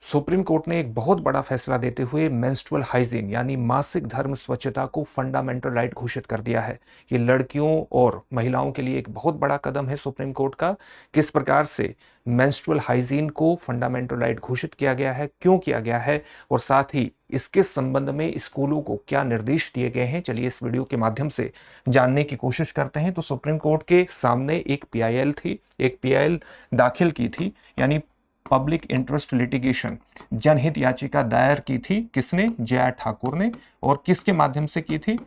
Supreme court ने एक बहुत बड़ा फैसला देते हुए मेंस्ट्रुअल हाइजीन यानी मासिक धर्म स्वच्छता को फंडामेंटल राइट घोषित कर दिया है। ये लड़कियों और महिलाओं के लिए एक बहुत बड़ा कदम है सुप्रीम कोर्ट का। किस प्रकार से मेंस्ट्रुअल हाइजीन को फंडामेंटल राइट घोषित किया गया है, क्यों किया गया है, और साथ ही इसके संबंध में स्कूलों को क्या निर्देश दिए गए हैं, चलिए इस वीडियो के माध्यम से जानने की कोशिश करते हैं। तो सुप्रीम कोर्ट के सामने एक पीआईएल दाखिल की थी, यानी पब्लिक इंटरेस्ट लिटिगेशन, जनहित याचिका दायर की थी। किसने? जे.आर. ठाकुर ने। और किसके माध्यम से की थी?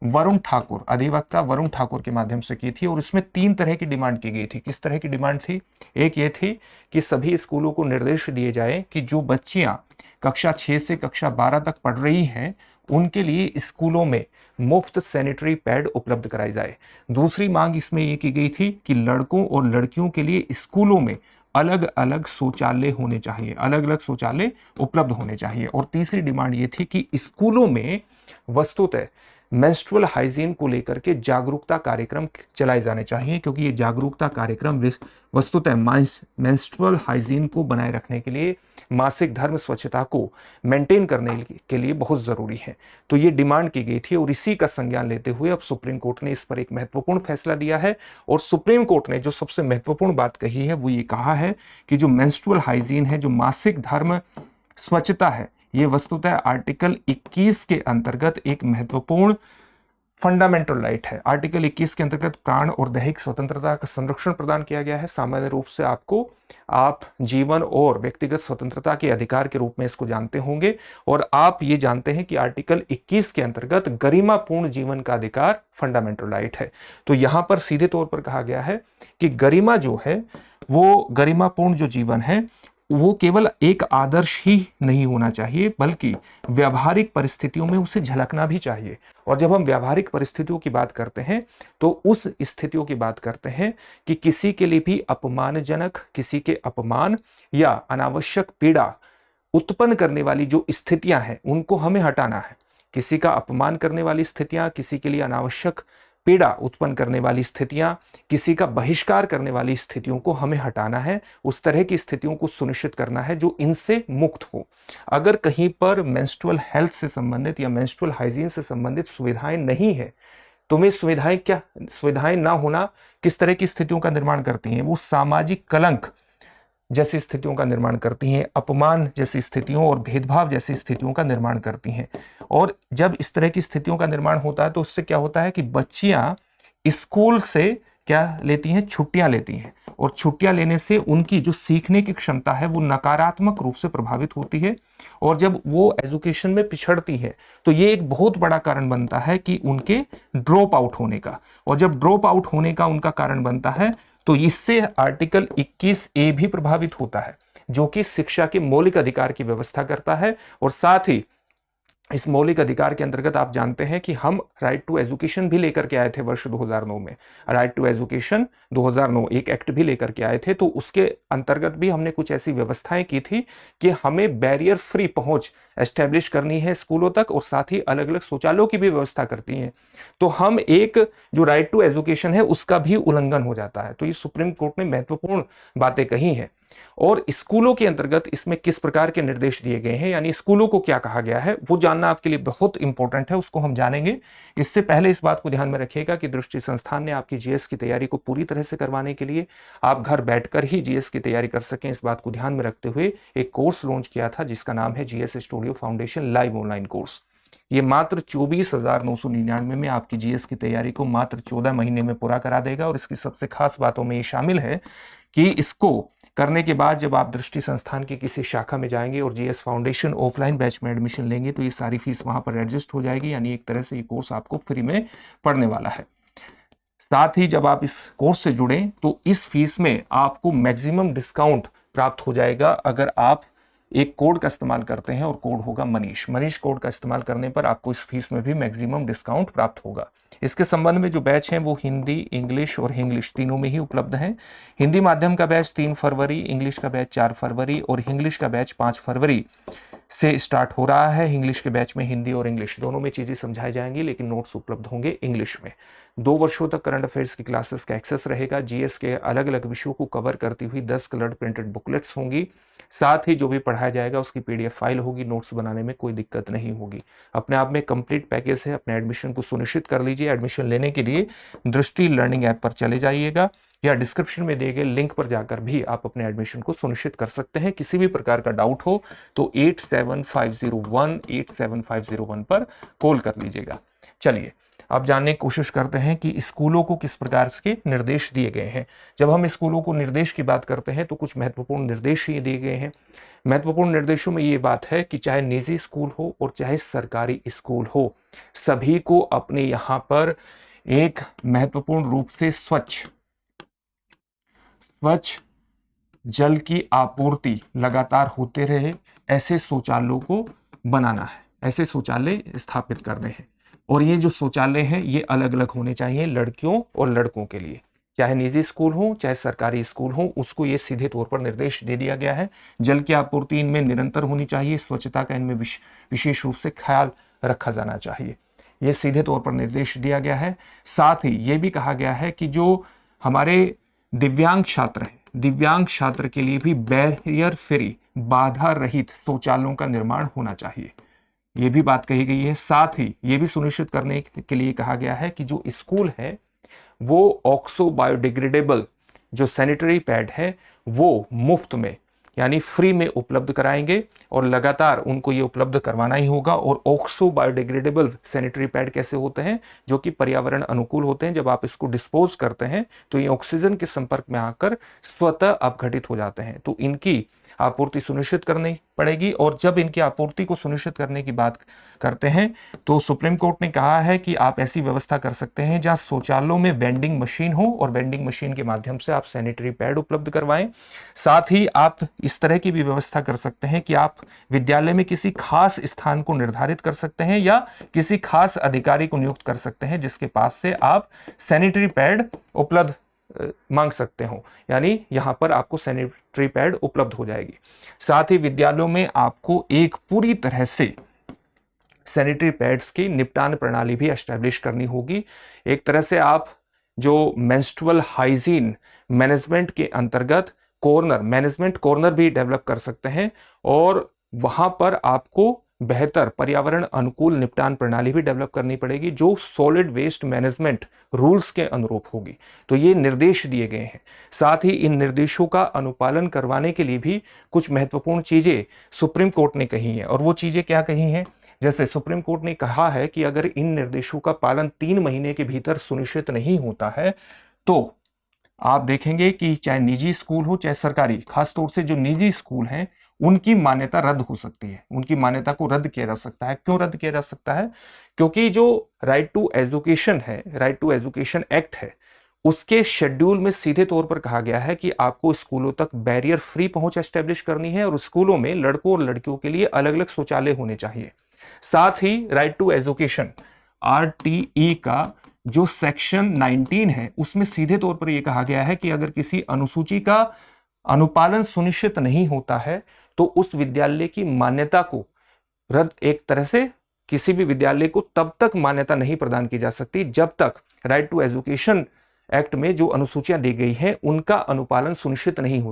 वरुण ठाकुर, अधिवक्ता वरुण ठाकुर के माध्यम से की थी। और इसमें 3 तरह की डिमांड की गई थी। किस तरह की डिमांड थी? एक ये थी कि सभी स्कूलों को निर्देश दिए जाए कि जो बच्चियां कक्षा 6 से कक्षा 12 तक पढ़ रही हैं उनके लिए स्कूलों में मुफ्त सैनिटरी पैड उपलब्ध कराई जाए। दूसरी मांग इसमें यह की गई थी कि लड़कों और लड़कियों के लिए स्कूलों में अलग अलग शौचालय होने चाहिए, अलग अलग शौचालय उपलब्ध होने चाहिए। और तीसरी डिमांड ये थी कि स्कूलों में वस्तुतः मेंस्ट्रुअल हाइजीन को लेकर के जागरूकता कार्यक्रम चलाए जाने चाहिए, क्योंकि ये जागरूकता कार्यक्रम वस्तुतः मेंस्ट्रुअल हाइजीन को बनाए रखने के लिए, मासिक धर्म स्वच्छता को मेंटेन करने के लिए बहुत जरूरी है। तो ये डिमांड की गई थी और इसी का संज्ञान लेते हुए अब सुप्रीम कोर्ट ने इस पर एक महत्वपूर्ण फैसला दिया है। और सुप्रीम कोर्ट ने जो सबसे महत्वपूर्ण बात कही है वो ये कहा है कि जो मेंस्ट्रुअल हाइजीन है, जो मासिक धर्म स्वच्छता है, ये वस्तुतः आर्टिकल 21 के अंतर्गत एक महत्वपूर्ण फंडामेंटल राइट है। आर्टिकल 21 के अंतर्गत प्राण और दैहिक स्वतंत्रता का संरक्षण प्रदान किया गया है। सामान्य रूप से आप जीवन और व्यक्तिगत स्वतंत्रता के अधिकार के रूप में इसको जानते होंगे। और आप ये जानते हैं कि आर्टिकल 21 के अंतर्गत गरिमापूर्ण जीवन का अधिकार फंडामेंटल राइट है। तो यहां पर सीधे तौर पर कहा गया है कि गरिमा जो है, वो गरिमापूर्ण जो जीवन है वो केवल एक आदर्श ही नहीं होना चाहिए, बल्कि व्यावहारिक परिस्थितियों में उसे झलकना भी चाहिए। और जब हम व्यावहारिक परिस्थितियों की बात करते हैं तो उस स्थितियों की बात करते हैं कि किसी के लिए भी अपमानजनक, किसी के अपमान या अनावश्यक पीड़ा उत्पन्न करने वाली जो स्थितियां हैं उनको हमें हटाना है। किसी का अपमान करने वाली स्थितियां, किसी के लिए अनावश्यक पीड़ा उत्पन्न करने वाली स्थितियां, किसी का बहिष्कार करने वाली स्थितियों को हमें हटाना है। उस तरह की स्थितियों को सुनिश्चित करना है जो इनसे मुक्त हो। अगर कहीं पर मेंस्ट्रुअल हेल्थ से संबंधित या मेंस्ट्रुअल हाइजीन से संबंधित सुविधाएं नहीं है तो वे सुविधाएं ना होना किस तरह की स्थितियों का निर्माण करती हैं? वो सामाजिक कलंक जैसी स्थितियों का निर्माण करती हैं, अपमान जैसी स्थितियों और भेदभाव जैसी स्थितियों का निर्माण करती हैं। और जब इस तरह की स्थितियों का निर्माण होता है तो उससे क्या होता है कि बच्चियां स्कूल से क्या लेती हैं? छुट्टियां लेती हैं। और छुट्टियां लेने से उनकी जो सीखने की क्षमता है वो नकारात्मक रूप से प्रभावित होती है। और जब वो एजुकेशन में पिछड़ती है तो ये एक बहुत बड़ा कारण बनता है कि उनके ड्रॉप आउट होने का। और जब ड्रॉप आउट होने का उनका कारण बनता है तो इससे आर्टिकल 21A भी प्रभावित होता है, जो कि शिक्षा के मौलिक अधिकार की व्यवस्था करता है। और साथ ही इस मौलिक अधिकार के अंतर्गत आप जानते हैं कि हम राइट टू एजुकेशन भी लेकर के आए थे वर्ष 2009 में। राइट टू एजुकेशन 2009 एक एक्ट भी लेकर के आए थे। तो उसके अंतर्गत भी हमने कुछ ऐसी व्यवस्थाएं की थी कि हमें बैरियर फ्री पहुंच एस्टेब्लिश करनी है स्कूलों तक, और साथ ही अलग अलग शौचालयों की भी व्यवस्था करती हैं। तो हम एक जो राइट टू एजुकेशन है उसका भी उल्लंघन हो जाता है। तो ये सुप्रीम कोर्ट ने महत्वपूर्ण बातें कही हैं। और स्कूलों के अंतर्गत इसमें किस प्रकार के निर्देश दिए गए हैं, यानी स्कूलों को क्या कहा गया है, वो जानना आपके लिए बहुत इंपॉर्टेंट है, उसको हम जानेंगे। इससे पहले इस बात को ध्यान में रखिएगा कि दृष्टि संस्थान ने आपकी जीएस की तैयारी को पूरी तरह से करवाने के लिए, आप घर बैठकर ही जीएस की तैयारी कर सकें, इस बात को ध्यान में रखते हुए एक कोर्स लॉन्च किया था जिसका नाम है GS studio foundation live online course. ये मात्र 24,999 में आपकी जीएस की तैयारी को मात्र 14 महीने में पूरा करा देगा। और इसकी सबसे खास बातों में ये शामिल है कि इसको करने के बाद जब आप दृष्टि संस्थान की किसी शाखा में जाएंगे और जीएस फाउंडेशन ऑफलाइन बैच में एडमिशन लेंगे तो ये सारी फीस वहां पर एडजस्ट हो जाएगी, यानी एक तरह से ये कोर्स आपको फ्री में पढ़ने वाला है। साथ ही जब आप इस कोर्स से जुड़ें तो इस फीस में आपको मैक्सिमम डिस्काउंट प्राप्त हो जाएगा अगर आप एक कोड का इस्तेमाल करते हैं, और कोड होगा मनीष कोड का इस्तेमाल करने पर आपको इस फीस में भी मैक्सिमम डिस्काउंट प्राप्त होगा। इसके संबंध में जो बैच हैं वो हिंदी, इंग्लिश और इंग्लिश तीनों में ही उपलब्ध हैं। हिंदी माध्यम का बैच 3 फरवरी, इंग्लिश का बैच 4 फरवरी और इंग्लिश का बैच 5 फरवरी से स्टार्ट हो रहा है। इंग्लिश के बैच में हिंदी और इंग्लिश दोनों में चीज़ें समझाई जाएंगी, लेकिन नोट्स उपलब्ध होंगे इंग्लिश में। 2 वर्षों तक करंट अफेयर्स की क्लासेस का एक्सेस रहेगा। जीएस के अलग अलग विषयों को कवर करती हुई 10 कलर्ड प्रिंटेड बुकलेट्स होंगी। साथ ही जो भी पढ़ाया जाएगा उसकी पीडीएफ फाइल होगी। नोट्स बनाने में कोई दिक्कत नहीं होगी। अपने आप में कंप्लीट पैकेज है। अपने एडमिशन को सुनिश्चित कर लीजिए। एडमिशन लेने के लिए दृष्टि लर्निंग ऐप पर चले जाइएगा या डिस्क्रिप्शन में दिए गए लिंक पर जाकर भी आप अपने एडमिशन को सुनिश्चित कर सकते हैं। किसी भी प्रकार का डाउट हो तो 8750187501 पर कॉल कर लीजिएगा। चलिए अब जानने की कोशिश करते हैं कि स्कूलों को किस प्रकार के निर्देश दिए गए हैं। जब हम स्कूलों को निर्देश की बात करते हैं तो कुछ महत्वपूर्ण निर्देश ये दिए गए हैं। महत्वपूर्ण निर्देशों में ये बात है कि चाहे निजी स्कूल हो और चाहे सरकारी स्कूल हो, सभी को अपने यहाँ पर एक महत्वपूर्ण रूप से स्वच्छ जल की आपूर्ति लगातार होते रहे, ऐसे शौचालयों को बनाना है, ऐसे शौचालय स्थापित करने हैं। और ये जो शौचालय हैं ये अलग अलग होने चाहिए लड़कियों और लड़कों के लिए। चाहे निजी स्कूल हो चाहे सरकारी स्कूल हो, उसको ये सीधे तौर पर निर्देश दे दिया गया है। जल की आपूर्ति इनमें निरंतर होनी चाहिए। स्वच्छता का इनमें विशेष रूप से ख्याल रखा जाना चाहिए। ये सीधे तौर पर निर्देश दिया गया है। साथ ही ये भी कहा गया है कि जो हमारे दिव्यांग छात्र हैं, दिव्यांग छात्र के लिए भी बैरियर फ्री, बाधा रहित शौचालयों का निर्माण होना चाहिए। ये भी बात कही गई है। साथ ही ये भी सुनिश्चित करने के लिए कहा गया है कि जो स्कूल है वो ऑक्सो बायोडिग्रेडेबल जो सैनिटरी पैड है वो मुफ्त में यानी फ्री में उपलब्ध कराएंगे और लगातार उनको ये उपलब्ध करवाना ही होगा। और ऑक्सो बायोडिग्रेडेबल सैनिटरी पैड कैसे होते हैं? जो कि पर्यावरण अनुकूल होते हैं। जब आप इसको डिस्पोज करते हैं तो ये ऑक्सीजन के संपर्क में आकर स्वतः अपघटित हो जाते हैं, तो इनकी आपूर्ति सुनिश्चित करनी पड़ेगी। और जब इनकी आपूर्ति को सुनिश्चित करने की बात करते हैं तो सुप्रीम कोर्ट ने कहा है कि आप ऐसी व्यवस्था कर सकते हैं जहां शौचालयों में वेंडिंग मशीन हो और वेंडिंग मशीन के माध्यम से आप सैनिटरी पैड उपलब्ध करवाएं। साथ ही आप इस तरह की भी व्यवस्था कर सकते हैं कि आप विद्यालय में किसी खास स्थान को निर्धारित कर सकते हैं या किसी खास अधिकारी को नियुक्त कर सकते हैं जिसके पास से आप सैनिटरी पैड उपलब्ध मांग सकते हो, यानी यहां पर आपको सैनिटरी पैड उपलब्ध हो जाएगी। साथ ही विद्यालयों में आपको एक पूरी तरह से सैनिटरी पैड्स की निपटान प्रणाली भी एस्टैब्लिश करनी होगी। एक तरह से आप जो मेंस्ट्रुअल हाइजीन मैनेजमेंट के अंतर्गत मैनेजमेंट कॉर्नर भी डेवलप कर सकते हैं और वहां पर आपको बेहतर पर्यावरण अनुकूल निपटान प्रणाली भी डेवलप करनी पड़ेगी जो सॉलिड वेस्ट मैनेजमेंट रूल्स के अनुरूप होगी। तो ये निर्देश दिए गए हैं। साथ ही इन निर्देशों का अनुपालन करवाने के लिए भी कुछ महत्वपूर्ण चीजें सुप्रीम कोर्ट ने कही हैं। और वो चीजें क्या कही हैं? जैसे सुप्रीम कोर्ट ने कहा है कि अगर इन निर्देशों का पालन 3 महीने के भीतर सुनिश्चित नहीं होता है तो आप देखेंगे कि चाहे निजी स्कूल हो चाहे सरकारी, खासतौर से जो निजी स्कूल हैं उनकी मान्यता रद्द हो सकती है। उनकी मान्यता को रद्द किया जा सकता है। क्यों रद्द किया जा सकता है? क्योंकि जो राइट टू एजुकेशन है, राइट टू एजुकेशन एक्ट है, उसके शेड्यूल में सीधे तौर पर कहा गया है कि आपको स्कूलों तक बैरियर फ्री पहुंच एस्टेब्लिश करनी है और स्कूलों में लड़कों और लड़कियों के लिए अलग अलग शौचालय होने चाहिए। साथ ही राइट टू एजुकेशन RTE का जो सेक्शन 19 है उसमें सीधे तौर पर यह कहा गया है कि अगर किसी अनुसूची का अनुपालन सुनिश्चित नहीं होता है तो उस विद्यालय की मान्यता को रद्द, एक तरह से किसी भी विद्यालय को तब तक मान्यता नहीं प्रदान की जा सकती जब तक राइट टू एजुकेशन एक्ट में जो अनुसूचियां दी गई हैं उनका अनुपालन सुनिश्चित नहीं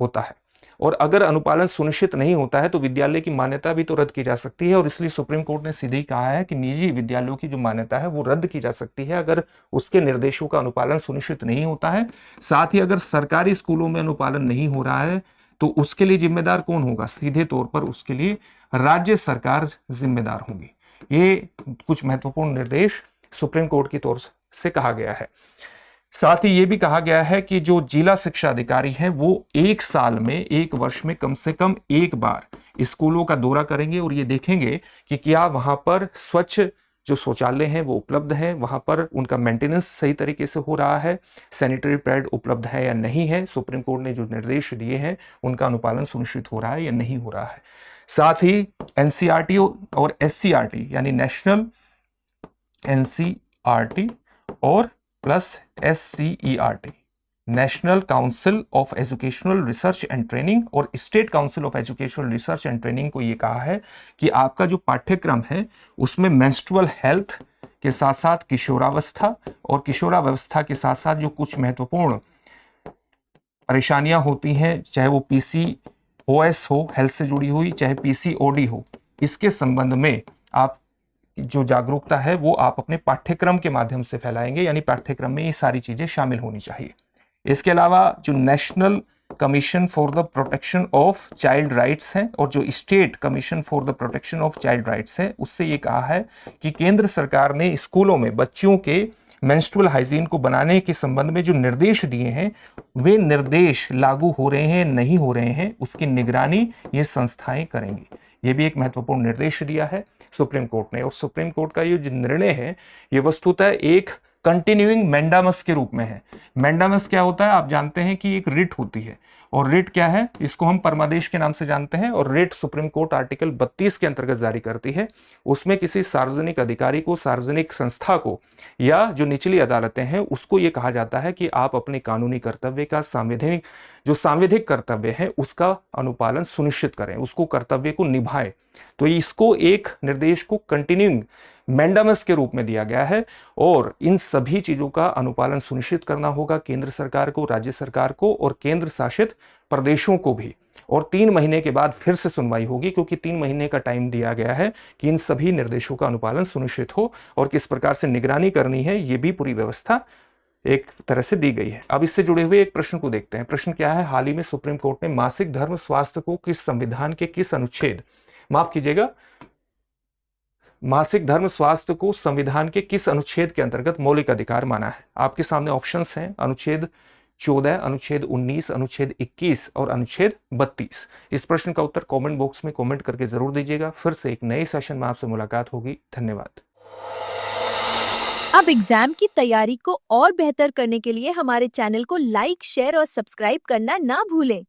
होता है। और अगर अनुपालन सुनिश्चित नहीं होता है तो विद्यालय की मान्यता भी तो रद्द की जा सकती है। और इसलिए सुप्रीम कोर्ट ने सीधे ही कहा है कि निजी विद्यालयों की जो मान्यता है वो रद्द की जा सकती है अगर उसके निर्देशों का अनुपालन सुनिश्चित नहीं होता है। साथ ही अगर सरकारी स्कूलों में अनुपालन नहीं हो रहा है तो उसके लिए जिम्मेदार कौन होगा? सीधे तौर पर उसके लिए राज्य सरकार जिम्मेदार होगी। ये कुछ महत्वपूर्ण निर्देश सुप्रीम कोर्ट की तौर से कहा गया है। साथ ही यह भी कहा गया है कि जो जिला शिक्षा अधिकारी हैं वो 1 साल में, 1 वर्ष में कम से कम 1 बार स्कूलों का दौरा करेंगे और ये देखेंगे कि क्या वहां पर स्वच्छ जो शौचालय हैं वो उपलब्ध हैं, वहां पर उनका मेंटेनेंस सही तरीके से हो रहा है, सैनिटरी पैड उपलब्ध है या नहीं है, सुप्रीम कोर्ट ने जो निर्देश दिए हैं उनका अनुपालन सुनिश्चित हो रहा है या नहीं हो रहा है। साथ ही NCERT और SCERT यानी नेशनल NCERT और plus SCERT national council of educational research and training और state council of educational research and training को ये कहा है कि आपका जो पाठ्यक्रम है उसमें मेंस्ट्रुअल हेल्थ के साथ साथ किशोरावस्था और किशोरावस्था के साथ साथ जो कुछ महत्वपूर्ण परेशानियां होती हैं, चाहे वो पीसीओएस हो, हेल्थ से जुड़ी हुई, चाहे पीसीओडी हो, इसके संबंध में आप जो जागरूकता है वो आप अपने पाठ्यक्रम के माध्यम से फैलाएंगे, यानी पाठ्यक्रम में ये सारी चीजें शामिल होनी चाहिए। इसके अलावा जो national commission for the protection of child rights है और जो state commission for the protection of child rights है, उससे ये कहा है कि केंद्र सरकार ने स्कूलों में बच्चियों के मेंस्ट्रुअल हाइजीन को बनाने के संबंध में जो निर्देश दिए हैं वे निर्देश लागू हो रहे हैं नहीं हो रहे हैं, उसकी निगरानी ये संस्थाएं करेंगी। ये भी एक महत्वपूर्ण निर्देश दिया है सुप्रीम कोर्ट ने। और सुप्रीम कोर्ट का ये जो निर्णय है ये वस्तुतः एक कंटिन्यूइंग मैंडामस के रूप में है। मैंडामस क्या होता है, आप जानते हैं कि एक रिट होती है, और रिट क्या है, इसको हम परमादेश के नाम से जानते हैं। और रिट सुप्रीम कोर्ट आर्टिकल 32 के अंतर्गत जारी करती है। उसमें किसी सार्वजनिक अधिकारी को, सार्वजनिक संस्था को या जो निचली अदालतें हैं उसको ये कहा जाता है कि आप अपने कानूनी कर्तव्य का सांविधिक कर्तव्य है उसका अनुपालन सुनिश्चित करें, उसको कर्तव्य को निभाएं। तो इसको एक निर्देश को कंटिन्यूइंग मैंडामस के रूप में दिया गया है और इन सभी चीजों का अनुपालन सुनिश्चित करना होगा केंद्र सरकार को, राज्य सरकार को और केंद्र शासित प्रदेशों को भी। और 3 महीने के बाद फिर से सुनवाई होगी, क्योंकि 3 महीने का टाइम दिया गया है कि इन सभी निर्देशों का अनुपालन सुनिश्चित हो और किस प्रकार से निगरानी करनी है, ये भी पूरी व्यवस्था एक तरह से दी गई है। अब इससे जुड़े हुए एक प्रश्न को देखते हैं। प्रश्न क्या है, हाल ही में सुप्रीम कोर्ट ने मासिक धर्म स्वास्थ्य को किस संविधान के किस अनुच्छेद, माफ कीजिएगा, मासिक धर्म स्वास्थ्य को संविधान के किस अनुच्छेद के अंतर्गत मौलिक अधिकार माना है? आपके सामने ऑप्शंस हैं, अनुच्छेद 14, अनुच्छेद 19, अनुच्छेद 21 और अनुच्छेद 32। इस प्रश्न का उत्तर कमेंट बॉक्स में कमेंट करके जरूर दीजिएगा। फिर से एक नए सेशन में आपसे मुलाकात होगी। धन्यवाद। अब एग्जाम की तैयारी को और बेहतर करने के लिए हमारे चैनल को लाइक, शेयर और सब्सक्राइब करना ना भूलें।